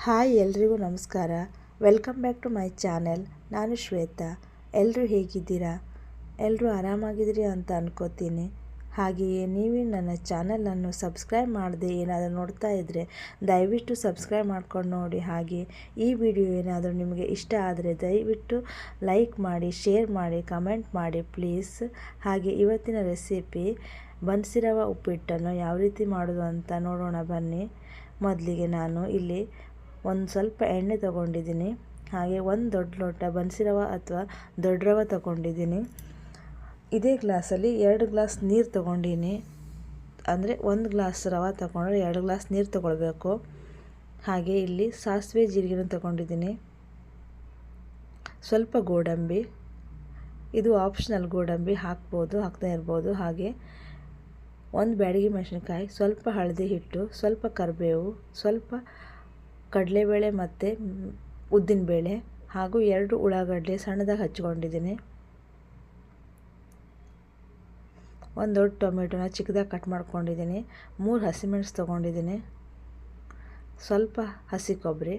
Hi ಎಲ್ರಿಗೂ ನಮಸ್ಕಾರ. Welcome back to my channel. ನಾನು ಶ್ವೇತಾ. ಎಲ್ಲರೂ ಹೇಗಿದ್ದೀರಾ? ಎಲ್ಲರೂ ಆರಾಮಾಗಿದ್ದೀರಿ ಅಂತ ಅನ್ಕೋತೀನಿ. ಹಾಗೆಯೇ ನೀವು ನನ್ನ ಚಾನಲನ್ನು ಸಬ್ಸ್ಕ್ರೈಬ್ ಮಾಡದೆ ಏನಾದರೂ ನೋಡ್ತಾ ಇದ್ದರೆ ದಯವಿಟ್ಟು ಸಬ್ಸ್ಕ್ರೈಬ್ ಮಾಡ್ಕೊಂಡು ನೋಡಿ. ಹಾಗೆ ಈ ವಿಡಿಯೋ ಏನಾದರೂ ನಿಮಗೆ ಇಷ್ಟ ಆದರೆ ದಯವಿಟ್ಟು ಲೈಕ್ ಮಾಡಿ, ಶೇರ್ ಮಾಡಿ, ಕಮೆಂಟ್ ಮಾಡಿ ಪ್ಲೀಸ್. ಹಾಗೆ ಇವತ್ತಿನ ರೆಸಿಪಿ ಬನ್ಸಿ ರವೆ ಉಪ್ಪಿಟ್ಟನ್ನು ಯಾವ ರೀತಿ ಮಾಡೋದು ಅಂತ ನೋಡೋಣ ಬನ್ನಿ. ಮೊದಲಿಗೆ ನಾನು ಇಲ್ಲಿ ಒಂದು ಸ್ವಲ್ಪ ಎಣ್ಣೆ ತಗೊಂಡಿದ್ದೀನಿ. ಹಾಗೆ ಒಂದು ದೊಡ್ಡ ಲೋಟ ಬನ್ಸಿ ರವೆ ಅಥವಾ ದೊಡ್ಡ ರವೆ ತಗೊಂಡಿದ್ದೀನಿ. ಇದೇ ಗ್ಲಾಸಲ್ಲಿ 2 ಗ್ಲಾಸ್ ನೀರು ತಗೊಂಡಿನಿ. ಅಂದರೆ 1 ಗ್ಲಾಸ್ ರವೆ ತಗೊಂಡ್ರೆ 2 ಗ್ಲಾಸ್ ನೀರು ತಗೊಳ್ಬೇಕು. ಹಾಗೆ ಇಲ್ಲಿ ಸಾಸಿವೆ ಜೀರಿಗೆನೂ ತಗೊಂಡಿದ್ದೀನಿ. ಸ್ವಲ್ಪ ಗೋಡಂಬಿ, ಇದು ಆಪ್ಷನಲ್, ಗೋಡಂಬಿ ಹಾಕ್ಬೋದು, ಹಾಕ್ತಾ ಇರ್ಬೋದು. ಹಾಗೆ 1 ಬ್ಯಾಡಗಿ ಮೆಣಸಿನಕಾಯಿ, ಸ್ವಲ್ಪ ಹಳದಿ ಹಿಟ್ಟು, ಸ್ವಲ್ಪ ಕರಿಬೇವು, ಸ್ವಲ್ಪ ಕಡಲೆಬೇಳೆ ಮತ್ತು ಉದ್ದಿನಬೇಳೆ, ಹಾಗೂ 2 ಉಳ್ಳಾಗಡ್ಡೆ ಸಣ್ಣದಾಗಿ ಹಚ್ಕೊಂಡಿದ್ದೀನಿ. ಒಂದು ದೊಡ್ಡ ಟೊಮೆಟೊನ ಚಿಕ್ಕದಾಗಿ ಕಟ್ ಮಾಡ್ಕೊಂಡಿದ್ದೀನಿ. 3 ಹಸಿಮೆಣಸು ತೊಗೊಂಡಿದ್ದೀನಿ. ಸ್ವಲ್ಪ ಹಸಿ ಕೊಬ್ಬರಿ,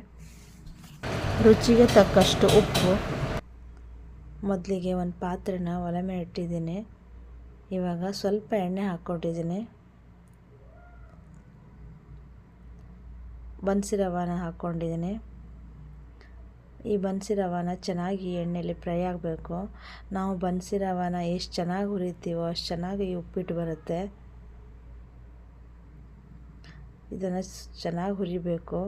ರುಚಿಗೆ ತಕ್ಕಷ್ಟು ಉಪ್ಪು. ಮೊದಲಿಗೆ ಒಂದು ಪಾತ್ರೆನ ಒಲೆ ಮೇಲೆ ಇಟ್ಟಿದ್ದೀನಿ. ಇವಾಗ ಸ್ವಲ್ಪ ಎಣ್ಣೆ ಹಾಕ್ಕೊಂಡಿದ್ದೀನಿ. ಬನ್ಸಿ ರವಾನ ಹಾಕ್ಕೊಂಡಿದ್ದೀನಿ. ಈ ಬನ್ಸಿ ರವಾನ ಚೆನ್ನಾಗಿ ಎಣ್ಣೆಯಲ್ಲಿ ಫ್ರೈ ಆಗಬೇಕು. ನಾವು ಬನ್ಸಿ ರವಾನ ಎಷ್ಟು ಚೆನ್ನಾಗಿ ಹುರಿತೀವೋ ಅಷ್ಟು ಚೆನ್ನಾಗಿ ಈ ಉಪ್ಪಿಟ್ಟು ಬರುತ್ತೆ. ಇದನ್ನು ಚೆನ್ನಾಗಿ ಹುರಿಬೇಕು.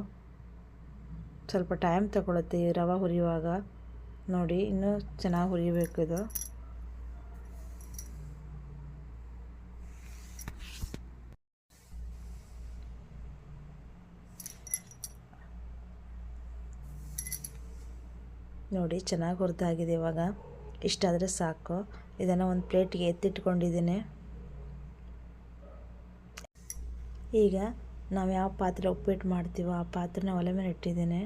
ಸ್ವಲ್ಪ ಟೈಮ್ ತಗೊಳುತ್ತೆ ಈ ರವೆ ಹುರಿಯುವಾಗ. ನೋಡಿ, ಇನ್ನೂ ಚೆನ್ನಾಗಿ ಹುರಿಬೇಕು ಇದು. ನೋಡಿ, ಚೆನ್ನಾಗಿ ಹುರಿದಾಗಿದೆ. ಇವಾಗ ಇಷ್ಟಾದರೆ ಸಾಕು. ಇದನ್ನು ಒಂದು ಪ್ಲೇಟ್ಗೆ ಎತ್ತಿಟ್ಕೊಂಡಿದ್ದೀನಿ. ಈಗ ನಾವು ಯಾವ ಪಾತ್ರೆ ಉಪ್ಪಿಟ್ಟು ಮಾಡ್ತೀವೋ ಆ ಪಾತ್ರೆನ ಒಲೆ ಮೇಲೆ ಇಟ್ಟಿದ್ದೀನಿ.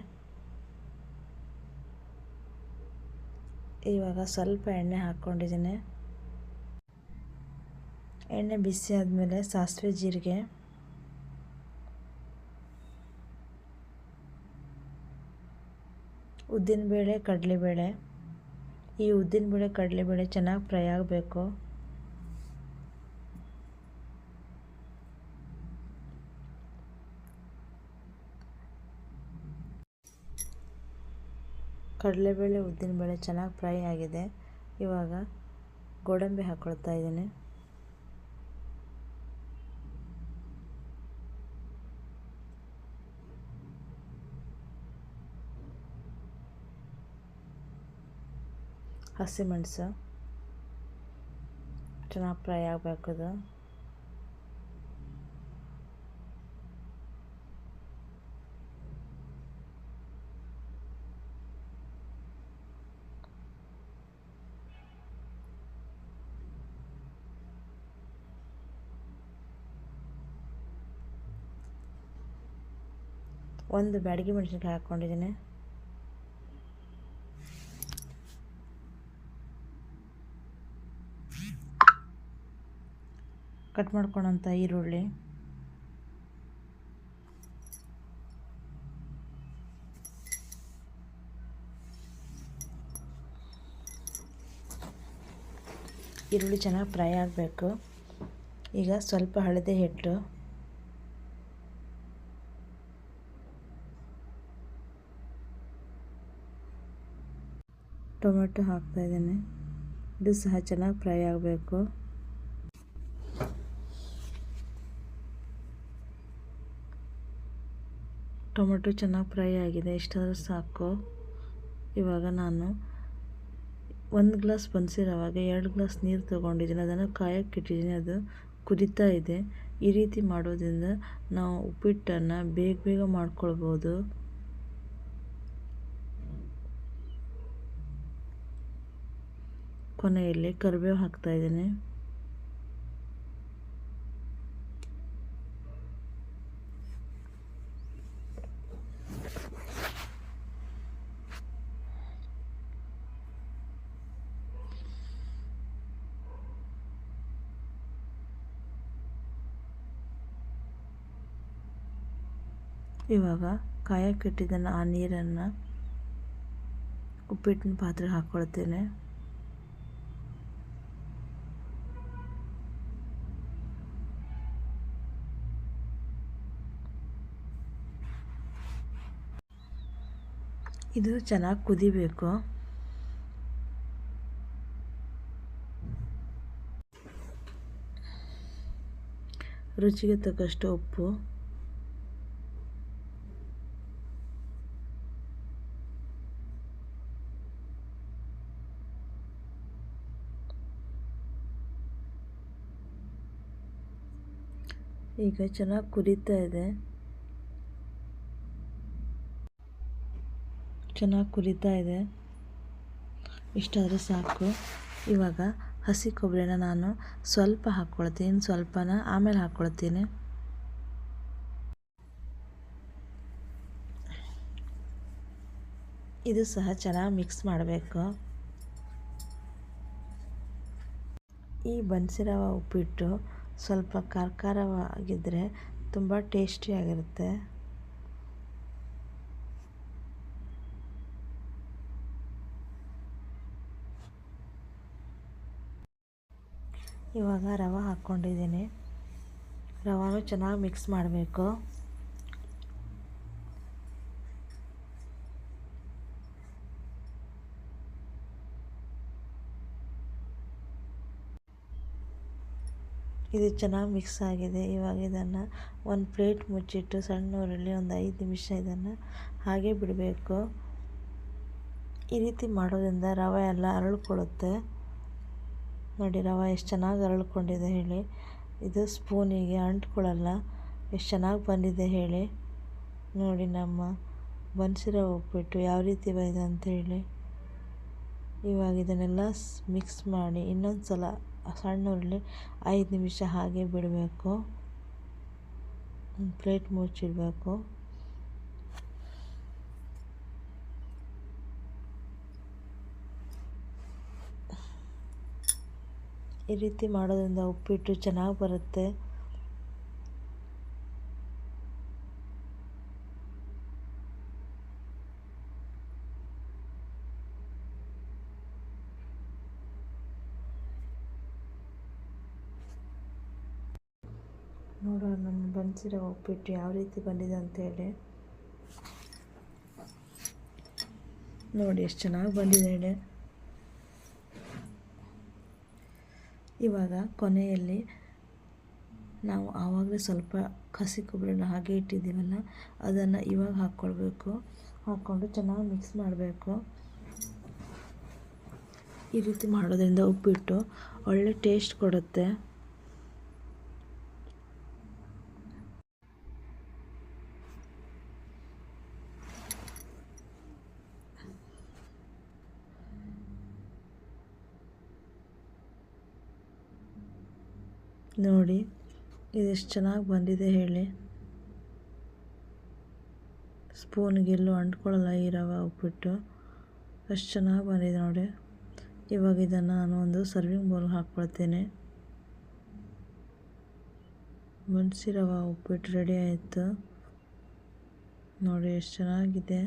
ಇವಾಗ ಸ್ವಲ್ಪ ಎಣ್ಣೆ ಹಾಕ್ಕೊಂಡಿದ್ದೀನಿ. ಎಣ್ಣೆ ಬಿಸಿ ಆದಮೇಲೆ ಸಾಸಿವೆ ಜೀರಿಗೆ, ಉದ್ದಿನಬೇಳೆ, ಕಡಲೆಬೇಳೆ. ಈ ಉದ್ದಿನಬೇಳೆ ಕಡಲೆಬೇಳೆ ಚೆನ್ನಾಗಿ ಫ್ರೈ ಆಗಬೇಕು. ಕಡಲೆಬೇಳೆ ಉದ್ದಿನಬೇಳೆ ಚೆನ್ನಾಗಿ ಫ್ರೈ ಆಗಿದೆ. ಇವಾಗ ಗೋಡಂಬಿ ಹಾಕ್ಕೊಳ್ತಾ ಇದ್ದೀನಿ. ಹಸಿಮೆಣಸು ಚೆನ್ನಾಗಿ ಫ್ರೈ ಆಗಬೇಕದು. ಒಂದು ಬ್ಯಾಡಗಿ ಮೆಣಸಿನಕಾಯಿ ಹಾಕ್ಕೊಂಡಿದ್ದೀನಿ. ಕಟ್ ಮಾಡ್ಕೊಳ್ಳೋಂಥ ಈರುಳ್ಳಿ, ಈರುಳ್ಳಿ ಚೆನ್ನಾಗಿ ಫ್ರೈ ಆಗಬೇಕು. ಈಗ ಸ್ವಲ್ಪ ಹಳದಿ ಹಿಟ್ಟು, ಟೊಮೆಟೊ ಹಾಕ್ತಾಯಿದ್ದೀನಿ. ಇದು ಸಹ ಚೆನ್ನಾಗಿ ಫ್ರೈ ಆಗಬೇಕು. ಟೊಮೆಟೊ ಚೆನ್ನಾಗಿ ಫ್ರೈ ಆಗಿದೆ. ಇಷ್ಟಾದರೂ ಸಾಕು. ಇವಾಗ ನಾನು 1 ಗ್ಲಾಸ್ ಬನ್ಸಿ ರವೆಗೆ 2 ಗ್ಲಾಸ್ ನೀರು ತೊಗೊಂಡಿದ್ದೀನಿ. ಅದನ್ನು ಕಾಯಕ್ಕೆ ಇಟ್ಟಿದ್ದೀನಿ. ಅದು ಕುದೀತಾ ಇದೆ. ಈ ರೀತಿ ಮಾಡೋದ್ರಿಂದ ನಾವು ಉಪ್ಪಿಟ್ಟನ್ನು ಬೇಗ ಮಾಡ್ಕೊಳ್ಬೋದು. ಕೊನೆಯಲ್ಲಿ ಕರಿಬೇವು ಹಾಕ್ತಾಯಿದ್ದೀನಿ. ಇವಾಗ ಕಾಯಕ್ಕಿಟ್ಟಿದ್ದನ್ನು ಆ ನೀರನ್ನು ಉಪ್ಪಿಟ್ಟಿನ ಪಾತ್ರೆಗೆ ಹಾಕ್ಕೊಳ್ತೇನೆ. ಇದು ಚೆನ್ನಾಗಿ ಕುದಿಬೇಕು. ರುಚಿಗೆ ತಕ್ಕಷ್ಟು ಉಪ್ಪು, ಈಗ ಚೆನ್ನಾಗಿ ಕುದೀತಾ ಇದೆ. ಇಷ್ಟಾದರೆ ಸಾಕು. ಇವಾಗ ಹಸಿ ಕೊಬ್ಬರಿನ ನಾನು ಸ್ವಲ್ಪ ಹಾಕ್ಕೊಳ್ತೀನಿ, ಸ್ವಲ್ಪನ ಆಮೇಲೆ ಹಾಕ್ಕೊಳ್ತೀನಿ. ಇದು ಸಹ ಚೆನ್ನಾಗಿ ಮಿಕ್ಸ್ ಮಾಡಬೇಕು. ಈ ಬನ್ಸಿ ರವೆ ಉಪ್ಪಿಟ್ಟು ಸ್ವಲ್ಪ ಖಾರವಾಗಿದ್ದರೆ ತುಂಬ ಟೇಸ್ಟಿಯಾಗಿರುತ್ತೆ. ಇವಾಗ ರವೆ ಹಾಕ್ಕೊಂಡಿದ್ದೀನಿ. ರವಾನು ಚೆನ್ನಾಗಿ ಮಿಕ್ಸ್ ಮಾಡಬೇಕು. ಇದು ಚೆನ್ನಾಗಿ ಮಿಕ್ಸ್ ಆಗಿದೆ. ಇವಾಗ ಇದನ್ನು ಒಂದು ಪ್ಲೇಟ್ ಮುಚ್ಚಿಟ್ಟು ಸಣ್ಣ ಉರಿಯಲ್ಲಿ ಒಂದು 5 ನಿಮಿಷ ಇದನ್ನು ಹಾಗೆ ಬಿಡಬೇಕು. ಈ ರೀತಿ ಮಾಡೋದ್ರಿಂದ ರವೆ ಎಲ್ಲ ಅರಳ್ಕೊಳ್ಳುತ್ತೆ. ನೋಡಿ ರವೆ ಎಷ್ಟು ಚೆನ್ನಾಗಿ ಅರಳ್ಕೊಂಡಿದೆ ಹೇಳಿ. ಇದು ಸ್ಪೂನಿಗೆ ಅಂಟ್ಕೊಳ್ಳಲ್ಲ. ಎಷ್ಟು ಚೆನ್ನಾಗಿ ಬಂದಿದೆ ಹೇಳಿ. ನೋಡಿ ನಮ್ಮ ಬನ್ಸಿ ರವೆ ಉಪ್ಪಿಟ್ಟು ಯಾವ ರೀತಿ ಬಂದಿದೆ ಅಂಥೇಳಿ. ಇವಾಗ ಇದನ್ನೆಲ್ಲ ಮಿಕ್ಸ್ ಮಾಡಿ ಇನ್ನೊಂದು ಸಲ ಸಣ್ಣ ಉರಿಯಲ್ಲಿ 5 ನಿಮಿಷ ಹಾಗೆ ಬಿಡಬೇಕು. ಒಂದು ಪ್ಲೇಟ್ ಮುಚ್ಚಿಡಬೇಕು. ಈ ರೀತಿ ಮಾಡೋದ್ರಿಂದ ಉಪ್ಪಿಟ್ಟು ಚೆನ್ನಾಗಿ ಬರುತ್ತೆ. ನೋಡೋಣ ನಮ್ಮ ಬನ್ಸಿ ರವೆ ಉಪ್ಪಿಟ್ಟು ಯಾವ ರೀತಿ ಬಂದಿದೆ ಅಂತೇಳಿ. ನೋಡಿ ಎಷ್ಟು ಚೆನ್ನಾಗಿ ಬಂದಿದೆ ಹೇಳಿ. ಇವಾಗ ಕೊನೆಯಲ್ಲಿ ನಾವು ಆವಾಗಲೇ ಸ್ವಲ್ಪ ಹಸಿ ಕೊಬ್ಬರಿನ ಹಾಗೆ ಇಟ್ಟಿದ್ದೀವಲ್ಲ, ಅದನ್ನು ಇವಾಗ ಹಾಕ್ಕೊಳ್ಬೇಕು. ಹಾಕ್ಕೊಂಡು ಚೆನ್ನಾಗಿ ಮಿಕ್ಸ್ ಮಾಡಬೇಕು. ಈ ರೀತಿ ಮಾಡೋದ್ರಿಂದ ಉಪ್ಪಿಟ್ಟು ಒಳ್ಳೆ ಟೇಸ್ಟ್ ಕೊಡುತ್ತೆ. ನೋಡಿ ಇದೆಷ್ಟು ಚೆನ್ನಾಗಿ ಬಂದಿದೆ ಹೇಳಿ. ಸ್ಪೂನ್ಗೆಲ್ಲೂ ಅಂಟ್ಕೊಳ್ಳಲ್ಲ ಈ ರವೆ ಉಪ್ಪಿಟ್ಟು. ಅಷ್ಟು ಚೆನ್ನಾಗಿ ಬಂದಿದೆ ನೋಡಿ. ಇವಾಗ ಇದನ್ನು ನಾನು ಒಂದು ಸರ್ವಿಂಗ್ ಬೌಲ್ಗೆ ಹಾಕ್ಕೊಳ್ತೇನೆ. ಬನ್ಸಿ ರವೆ ಉಪ್ಪಿಟ್ಟು ರೆಡಿ ಆಯಿತು. ನೋಡಿ ಎಷ್ಟು ಚೆನ್ನಾಗಿದೆ.